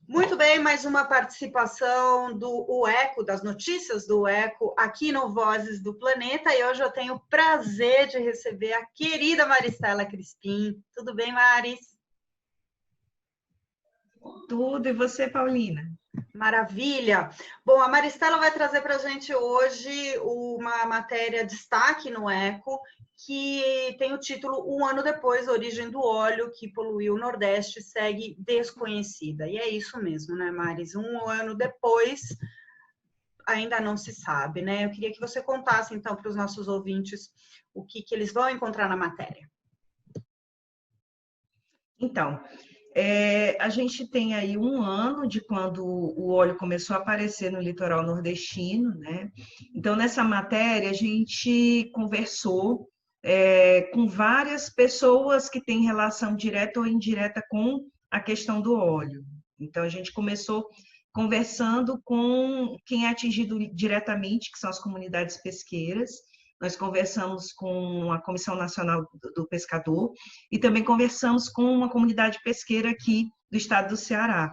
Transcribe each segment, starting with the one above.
Muito bem, mais uma participação do Eco, das notícias do Eco, aqui no Vozes do Planeta. E hoje eu tenho o prazer de receber a querida Maristela Crispim. Tudo bem, Maris? Tudo, e você, Paulina? Maravilha! Bom, a Maristela vai trazer para a gente hoje uma matéria destaque no Eco, que tem o título Um ano depois, a origem do óleo que poluiu o Nordeste segue desconhecida. E é isso mesmo, né, Maris? Um ano depois, ainda não se sabe, né? Eu queria que você contasse, então, para os nossos ouvintes o que eles vão encontrar na matéria. Então, a gente tem aí um ano de quando o óleo começou a aparecer no litoral nordestino, né? Então, nessa matéria, a gente conversou com várias pessoas que têm relação direta ou indireta com a questão do óleo. Então, a gente começou conversando com quem é atingido diretamente, que são as comunidades pesqueiras. Nós conversamos com a Comissão Nacional do Pescador e também conversamos com uma comunidade pesqueira aqui do estado do Ceará.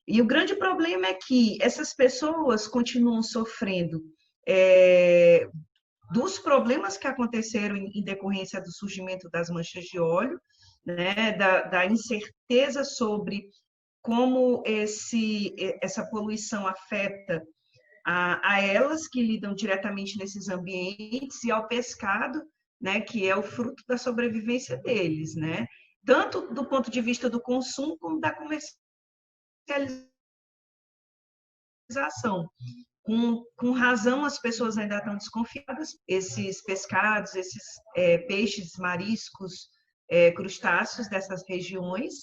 E o grande problema é que essas pessoas continuam sofrendo dos problemas que aconteceram em decorrência do surgimento das manchas de óleo, né, da incerteza sobre como essa poluição afeta a elas que lidam diretamente nesses ambientes e ao pescado, né, que é o fruto da sobrevivência deles, né? Tanto do ponto de vista do consumo como da comercialização. Com razão, as pessoas ainda estão desconfiadas. Esses pescados, esses peixes, mariscos, crustáceos dessas regiões,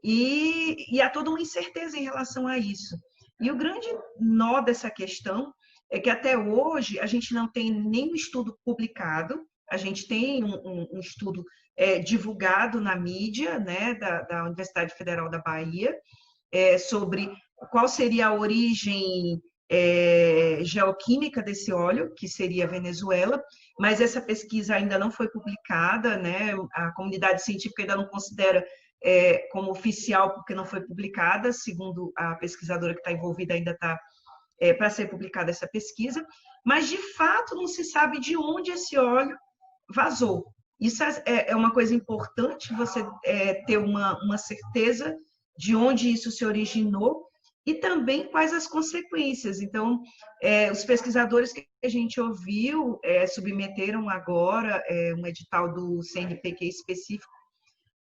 e há toda uma incerteza em relação a isso. E o grande nó dessa questão é que até hoje a gente não tem nenhum estudo publicado, a gente tem um estudo divulgado na mídia, né, da Universidade Federal da Bahia, sobre qual seria a origem geoquímica desse óleo, que seria a Venezuela, mas essa pesquisa ainda não foi publicada, né? A comunidade científica ainda não considera como oficial, porque não foi publicada, segundo a pesquisadora que está envolvida, ainda está para ser publicada essa pesquisa, mas de fato não se sabe de onde esse óleo vazou. Isso é uma coisa importante, você ter uma certeza de onde isso se originou e também quais as consequências. Então, os pesquisadores que a gente ouviu submeteram agora um edital do CNPq específico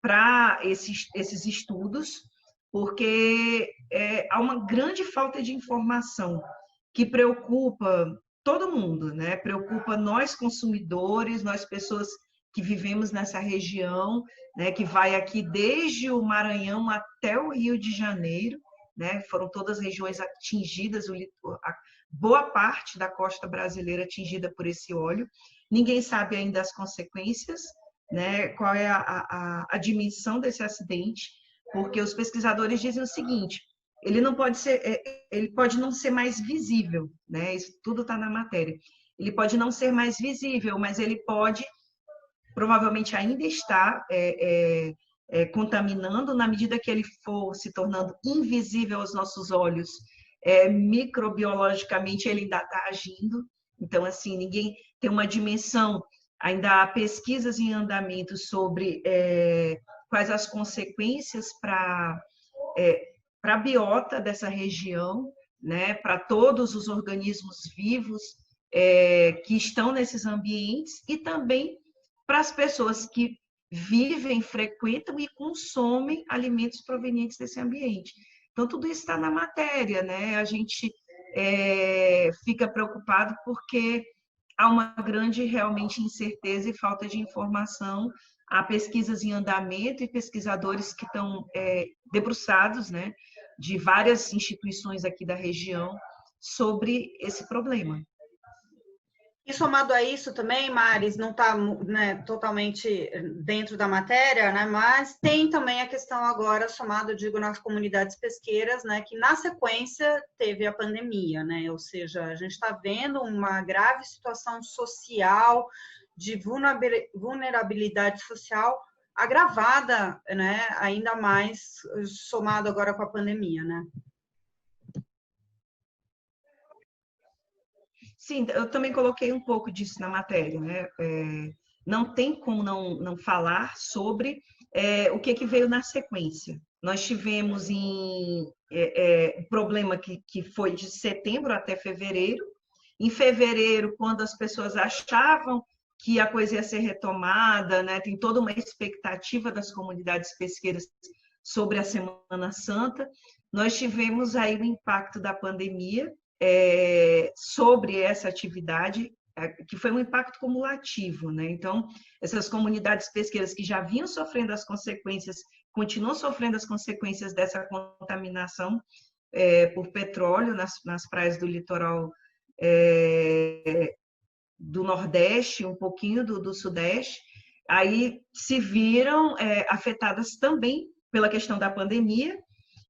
para esses estudos, porque há uma grande falta de informação que preocupa todo mundo, né? Preocupa nós consumidores, nós pessoas que vivemos nessa região, né? Que vai aqui desde o Maranhão até o Rio de Janeiro, né? Foram todas regiões atingidas, a boa parte da costa brasileira atingida por esse óleo. Ninguém sabe ainda as consequências, né? Qual é a dimensão desse acidente, porque os pesquisadores dizem o seguinte: ele não pode ser, ele pode não ser mais visível, né? Isso tudo está na matéria. Ele pode não ser mais visível, mas ele pode provavelmente ainda estar contaminando na medida que ele for se tornando invisível aos nossos olhos. Microbiologicamente ele ainda está agindo. Então, assim, ninguém tem uma dimensão. Ainda há pesquisas em andamento sobre quais as consequências para a biota dessa região, né, para todos os organismos vivos que estão nesses ambientes e também para as pessoas que vivem, frequentam e consomem alimentos provenientes desse ambiente. Então, tudo isso está na matéria, né? A gente fica preocupado porque há uma grande, realmente, incerteza e falta de informação. Há pesquisas em andamento e pesquisadores que estão debruçados, né, de várias instituições aqui da região sobre esse problema. E somado a isso também, Maris, não está, né, totalmente dentro da matéria, né, mas tem também a questão agora, somado, digo, nas comunidades pesqueiras, né, que na sequência teve a pandemia, né, ou seja, a gente está vendo uma grave situação social, de vulnerabilidade social agravada, né, ainda mais somado agora com a pandemia, né? Sim, eu também coloquei um pouco disso na matéria, né? Não tem como não falar sobre o que veio na sequência. Nós tivemos um problema que foi de setembro até fevereiro. Em fevereiro, quando as pessoas achavam que a coisa ia ser retomada, né? Tem toda uma expectativa das comunidades pesqueiras sobre a Semana Santa. Nós tivemos aí o impacto da pandemia sobre essa atividade, que foi um impacto cumulativo, né? Então, essas comunidades pesqueiras que já vinham sofrendo as consequências, continuam sofrendo as consequências dessa contaminação por petróleo nas praias do litoral do Nordeste, um pouquinho do Sudeste, aí se viram afetadas também pela questão da pandemia,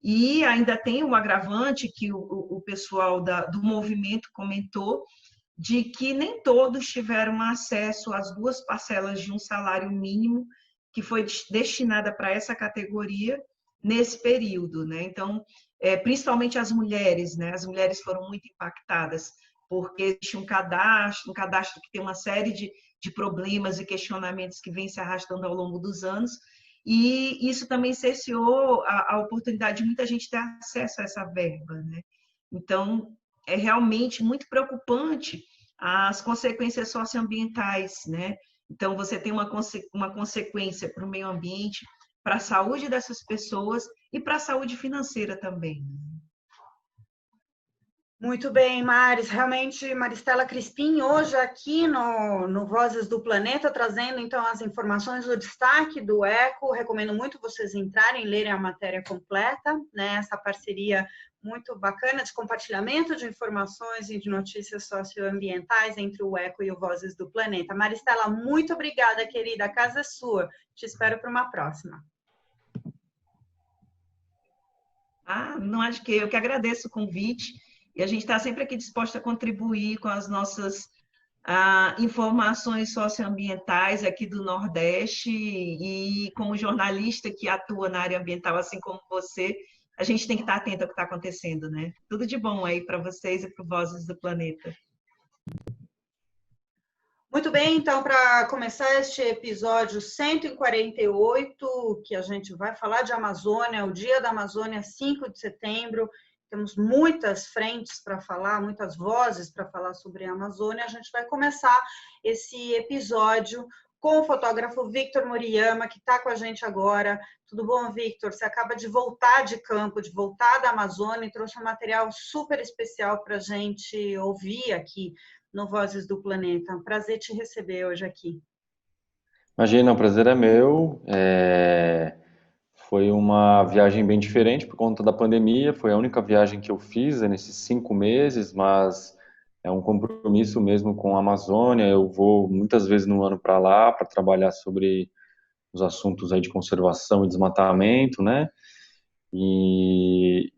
e ainda tem um agravante que o pessoal do movimento comentou, de que nem todos tiveram acesso às 2 parcelas de um salário mínimo que foi destinada para essa categoria nesse período, né? Então, principalmente as mulheres, né? As mulheres foram muito impactadas, porque existe um cadastro que tem uma série de problemas e questionamentos que vem se arrastando ao longo dos anos, e isso também cerceou a oportunidade de muita gente ter acesso a essa verba, né? Então, é realmente muito preocupante as consequências socioambientais, né? Então, você tem uma consequência para o meio ambiente, para a saúde dessas pessoas e para a saúde financeira também. Muito bem, Maris. Realmente, Maristela Crispim, hoje aqui no Vozes do Planeta, trazendo então as informações do destaque do ECO. Recomendo muito vocês entrarem e lerem a matéria completa, né? Essa parceria muito bacana de compartilhamento de informações e de notícias socioambientais entre o ECO e o Vozes do Planeta. Maristela, muito obrigada, querida. A casa é sua. Te espero para uma próxima. Não acho que eu que agradeço o convite. E a gente está sempre aqui disposta a contribuir com as nossas informações socioambientais aqui do Nordeste, e como jornalista que atua na área ambiental, assim como você, a gente tem que estar atento ao que está acontecendo, né? Tudo de bom aí para vocês e para o Vozes do Planeta. Muito bem, então, para começar este episódio 148, que a gente vai falar de Amazônia, o Dia da Amazônia, 5 de setembro, temos muitas frentes para falar, muitas vozes para falar sobre a Amazônia. A gente vai começar esse episódio com o fotógrafo Victor Moriyama, que está com a gente agora. Tudo bom, Victor? Você acaba de voltar de campo, de voltar da Amazônia, e trouxe um material super especial para a gente ouvir aqui no Vozes do Planeta. Um prazer te receber hoje aqui. Imagina, o prazer é meu. Foi uma viagem bem diferente por conta da pandemia. Foi a única viagem que eu fiz nesses 5 meses, mas é um compromisso mesmo com a Amazônia. Eu vou muitas vezes no ano para lá para trabalhar sobre os assuntos aí de conservação e desmatamento, né? E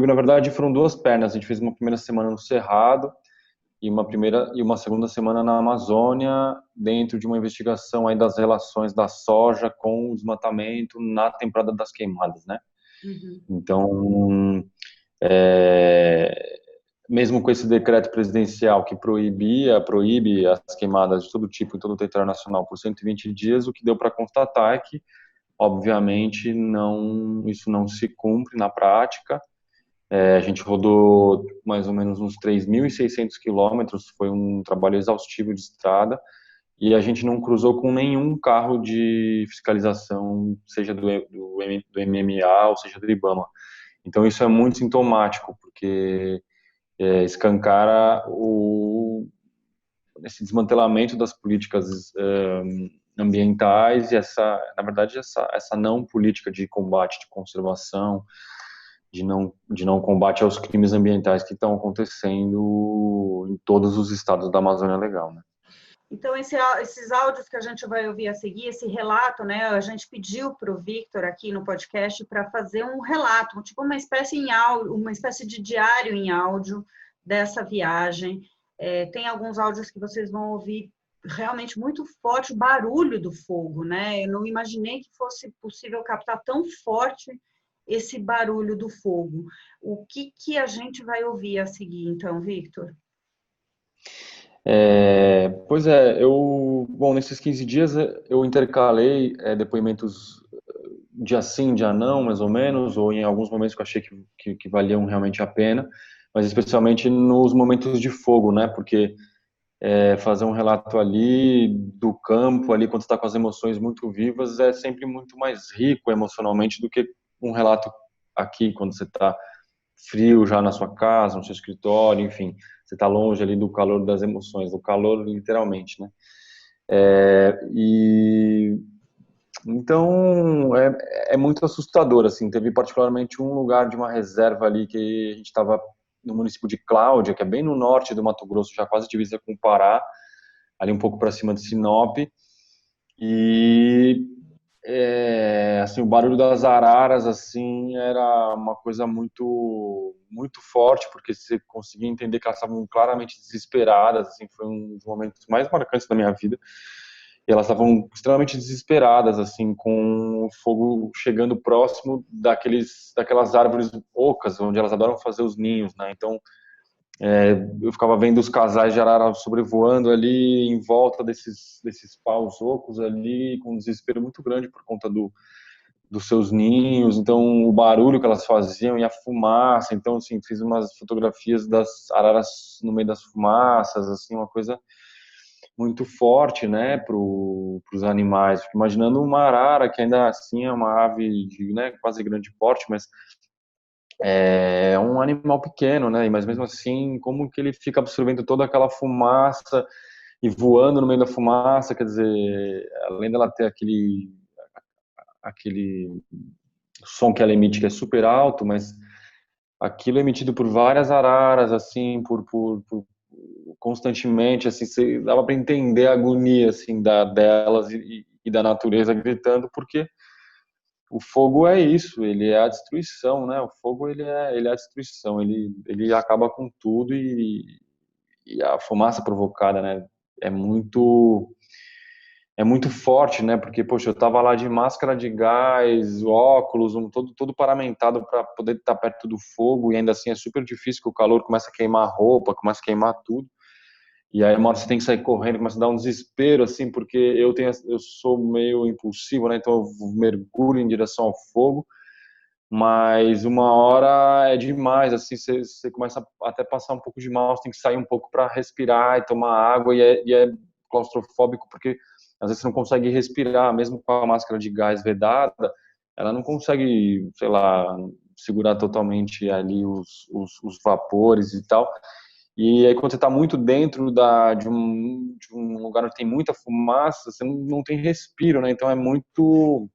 na verdade, foram 2 pernas. A gente fez uma primeira semana no Cerrado e uma segunda semana na Amazônia, dentro de uma investigação aí das relações da soja com o desmatamento na temporada das queimadas, né? Uhum. Então, mesmo com esse decreto presidencial que proíbe as queimadas de todo tipo em todo o território nacional por 120 dias, o que deu para constatar é que, obviamente, isso não se cumpre na prática. A gente rodou mais ou menos uns 3.600 quilômetros, foi um trabalho exaustivo de estrada, e a gente não cruzou com nenhum carro de fiscalização, seja do MMA ou seja do IBAMA. Então isso é muito sintomático, porque escancara esse desmantelamento das políticas ambientais e na verdade, essa não política de combate, de conservação, de não combate aos crimes ambientais que estão acontecendo em todos os estados da Amazônia Legal, né? Então, esses áudios que a gente vai ouvir a seguir, esse relato, né? A gente pediu para o Victor aqui no podcast para fazer um relato, tipo uma espécie de diário em áudio dessa viagem. Tem alguns áudios que vocês vão ouvir realmente muito forte, o barulho do fogo, né? Eu não imaginei que fosse possível captar tão forte esse barulho do fogo. O que a gente vai ouvir a seguir, então, Victor? Pois é, bom, nesses 15 dias eu intercalei depoimentos dia sim, dia não, mais ou menos, ou em alguns momentos que eu achei que valiam realmente a pena, mas especialmente nos momentos de fogo, né? Porque fazer um relato ali do campo, ali quando está com as emoções muito vivas, é sempre muito mais rico emocionalmente do que um relato aqui, quando você está frio já na sua casa, no seu escritório, enfim, você está longe ali do calor das emoções, do calor literalmente, né? E então é muito assustador, assim. Teve particularmente um lugar de uma reserva ali que a gente estava no município de Cláudia, que é bem no norte do Mato Grosso, já quase divisa com o Pará, ali um pouco para cima de Sinop, e assim, o barulho das araras assim era uma coisa muito forte, porque você conseguia entender que elas estavam claramente desesperadas, assim, foi um dos momentos mais marcantes da minha vida. E elas estavam extremamente desesperadas, assim, com o fogo chegando próximo daquelas árvores ocas, onde elas adoram fazer os ninhos, né? Então, eu ficava vendo os casais de arara sobrevoando ali em volta desses paus ocos ali, com um desespero muito grande por conta dos seus ninhos, então o barulho que elas faziam e a fumaça, então assim, fiz umas fotografias das araras no meio das fumaças, assim, uma coisa muito forte, né, para os animais. Fico imaginando uma arara, que ainda assim é uma ave de, né, quase grande porte, mas é um animal pequeno, né, mas mesmo assim, como que ele fica absorvendo toda aquela fumaça e voando no meio da fumaça, quer dizer, além dela ter aquele som que ela emite que é super alto, mas aquilo é emitido por várias araras, assim, por constantemente, assim, dava para entender a agonia, assim, delas e da natureza gritando, porque o fogo é isso, ele é a destruição, né? O fogo, ele é a destruição, ele acaba com tudo e a fumaça provocada, né? É muito é muito forte, né? Porque, poxa, eu tava lá de máscara de gás, óculos, todo paramentado para poder estar perto do fogo, e ainda assim é super difícil, que o calor começa a queimar a roupa, começa a queimar tudo. E aí uma hora você tem que sair correndo, começa a dar um desespero, assim, porque eu sou meio impulsivo, né? Então eu mergulho em direção ao fogo, mas uma hora é demais, assim, você começa a até passar um pouco de mal, você tem que sair um pouco para respirar e tomar água, e é claustrofóbico, porque às vezes você não consegue respirar, mesmo com a máscara de gás vedada, ela não consegue, sei lá, segurar totalmente ali os vapores e tal. E aí quando você está muito dentro de um lugar onde tem muita fumaça, você não tem respiro, né? Então é muito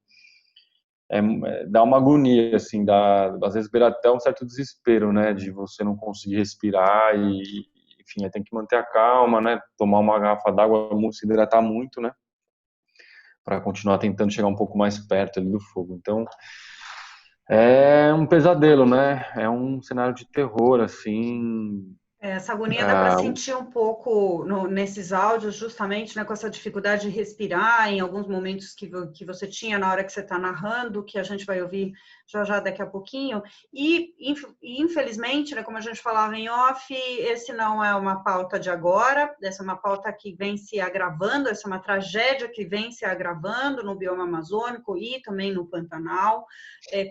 dá uma agonia, assim, às vezes beira até um certo desespero, né, de você não conseguir respirar enfim, aí tem que manter a calma, né, tomar uma garrafa d'água, se hidratar muito, né, para continuar tentando chegar um pouco mais perto ali do fogo. Então, é um pesadelo, né, é um cenário de terror, assim. Essa agonia dá para sentir um pouco nesses áudios, justamente, né, com essa dificuldade de respirar, em alguns momentos que você tinha na hora que você está narrando, que a gente vai ouvir já daqui a pouquinho. E, infelizmente, né, como a gente falava em off, esse não é uma pauta de agora, essa é uma pauta que vem se agravando, essa é uma tragédia que vem se agravando no bioma amazônico e também no Pantanal.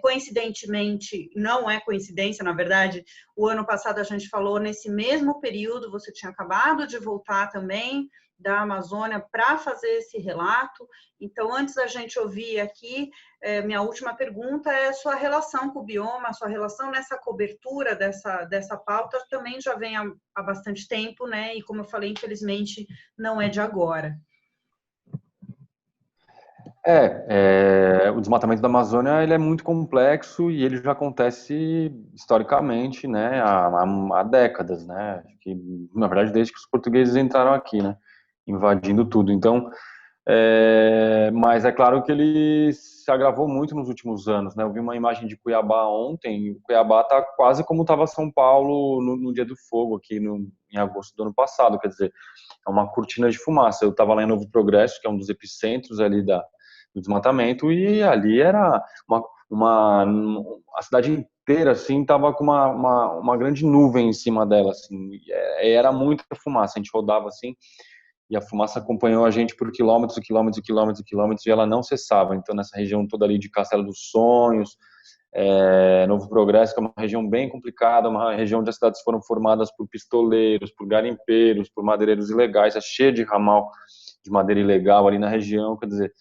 Coincidentemente, não é coincidência, na verdade, o ano passado a gente falou nesse mesmo período, você tinha acabado de voltar também da Amazônia para fazer esse relato. Então, antes da gente ouvir aqui, minha última pergunta é a sua relação com o bioma, a sua relação nessa cobertura dessa pauta também já vem há bastante tempo, né? E como eu falei, infelizmente, não é de agora. O desmatamento da Amazônia ele é muito complexo e ele já acontece historicamente, né, há décadas, né, que, na verdade desde que os portugueses entraram aqui, né, invadindo tudo. Então, mas é claro que ele se agravou muito nos últimos anos, né. Eu vi uma imagem de Cuiabá ontem, e Cuiabá está quase como estava São Paulo no dia do fogo aqui em agosto do ano passado, quer dizer, é uma cortina de fumaça. Eu estava lá em Novo Progresso, que é um dos epicentros ali do desmatamento, e ali era a cidade inteira, assim, tava com uma grande nuvem em cima dela, assim, era muita fumaça, a gente rodava assim, e a fumaça acompanhou a gente por quilômetros e quilômetros e quilômetros e quilômetros, e ela não cessava. Então, nessa região toda ali de Castelo dos Sonhos, Novo Progresso, que é uma região bem complicada, uma região onde as cidades foram formadas por pistoleiros, por garimpeiros, por madeireiros ilegais, é cheia de ramal de madeira ilegal ali na região, quer dizer,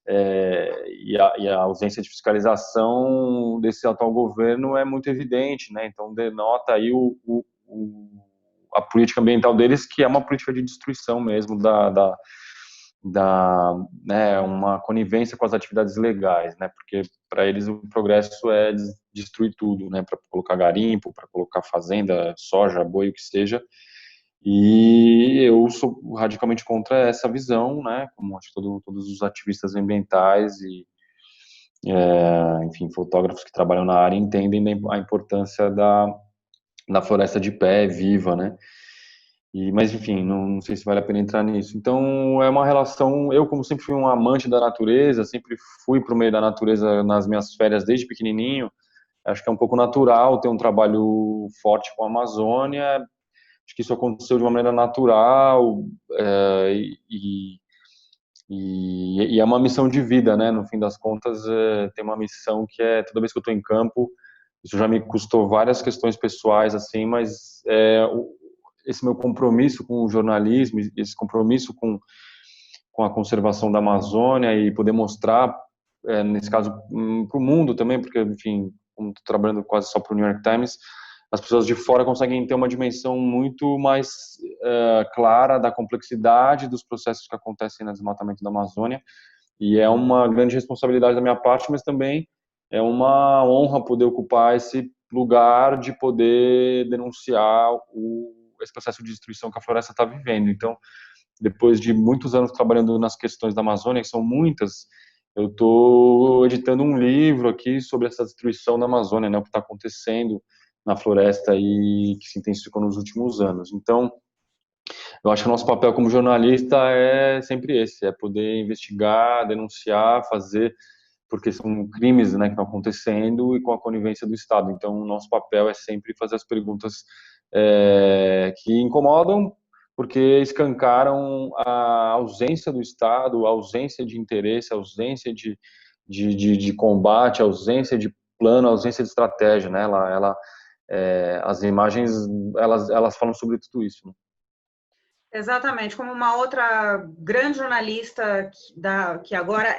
e a ausência de fiscalização desse atual governo é muito evidente, né? Então denota aí a política ambiental deles, que é uma política de destruição mesmo né, uma conivência com as atividades ilegais, né? Porque para eles o progresso é destruir tudo, né? Para colocar garimpo, para colocar fazenda, soja, boi, o que seja. E eu sou radicalmente contra essa visão, né? Como acho que todos os ativistas ambientais e, enfim, fotógrafos que trabalham na área entendem a importância da floresta de pé, viva, né? Mas, enfim, não sei se vale a pena entrar nisso. Então, é uma relação. Eu, como sempre fui um amante da natureza, sempre fui para o meio da natureza nas minhas férias desde pequenininho. Acho que é um pouco natural ter um trabalho forte com a Amazônia. Acho que isso aconteceu de uma maneira natural e é uma missão de vida, né? No fim das contas, tem uma missão que é toda vez que eu estou em campo, isso já me custou várias questões pessoais, assim, mas esse meu compromisso com o jornalismo, esse compromisso com a conservação da Amazônia e poder mostrar, nesse caso, para o mundo também, porque, enfim, como estou trabalhando quase só para o New York Times, as pessoas de fora conseguem ter uma dimensão muito mais clara da complexidade dos processos que acontecem no desmatamento da Amazônia, e é uma grande responsabilidade da minha parte, mas também é uma honra poder ocupar esse lugar de poder denunciar esse processo de destruição que a floresta está vivendo. Então, depois de muitos anos trabalhando nas questões da Amazônia, que são muitas, eu estou editando um livro aqui sobre essa destruição da Amazônia, né, o que está acontecendo na floresta e que se intensificou nos últimos anos. Então, eu acho que o nosso papel como jornalista é sempre esse, é poder investigar, denunciar, fazer, porque são crimes, né, que estão acontecendo e com a conivência do Estado. Então, o nosso papel é sempre fazer as perguntas que incomodam, porque escancaram a ausência do Estado, a ausência de interesse, a ausência de combate, a ausência de plano, a ausência de estratégia, né? As imagens, elas falam sobre tudo isso, né? Exatamente, como uma outra grande jornalista que agora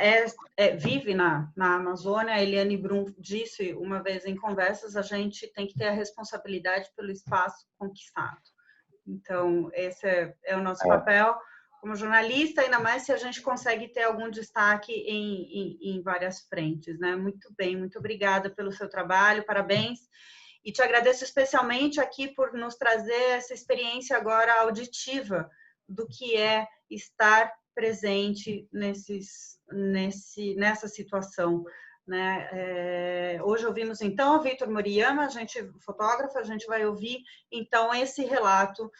vive na Amazônia, a Eliane Brum, disse uma vez em conversas, a gente tem que ter a responsabilidade pelo espaço conquistado. Então, esse é o nosso papel como jornalista, ainda mais se a gente consegue ter algum destaque em várias frentes, né? Muito bem, muito obrigada pelo seu trabalho, parabéns. E te agradeço especialmente aqui por nos trazer essa experiência agora auditiva do que é estar presente nessa situação, né? Hoje ouvimos então o Victor Moriyama, fotógrafo, a gente vai ouvir então esse relato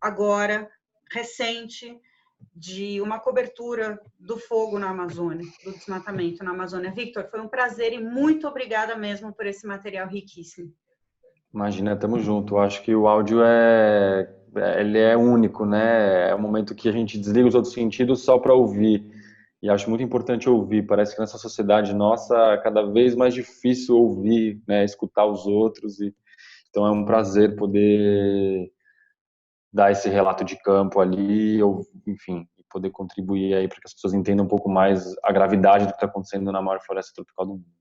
agora recente de uma cobertura do fogo na Amazônia, do desmatamento na Amazônia. Victor, foi um prazer e muito obrigada mesmo por esse material riquíssimo. Imagina, tamo junto. Eu acho que o áudio ele é único, né? É um momento que a gente desliga os outros sentidos só para ouvir. E acho muito importante ouvir. Parece que nessa sociedade nossa é cada vez mais difícil ouvir, né? Escutar os outros. Então é um prazer poder dar esse relato de campo ali, ou, enfim, poder contribuir aí para que as pessoas entendam um pouco mais a gravidade do que está acontecendo na maior floresta tropical do mundo.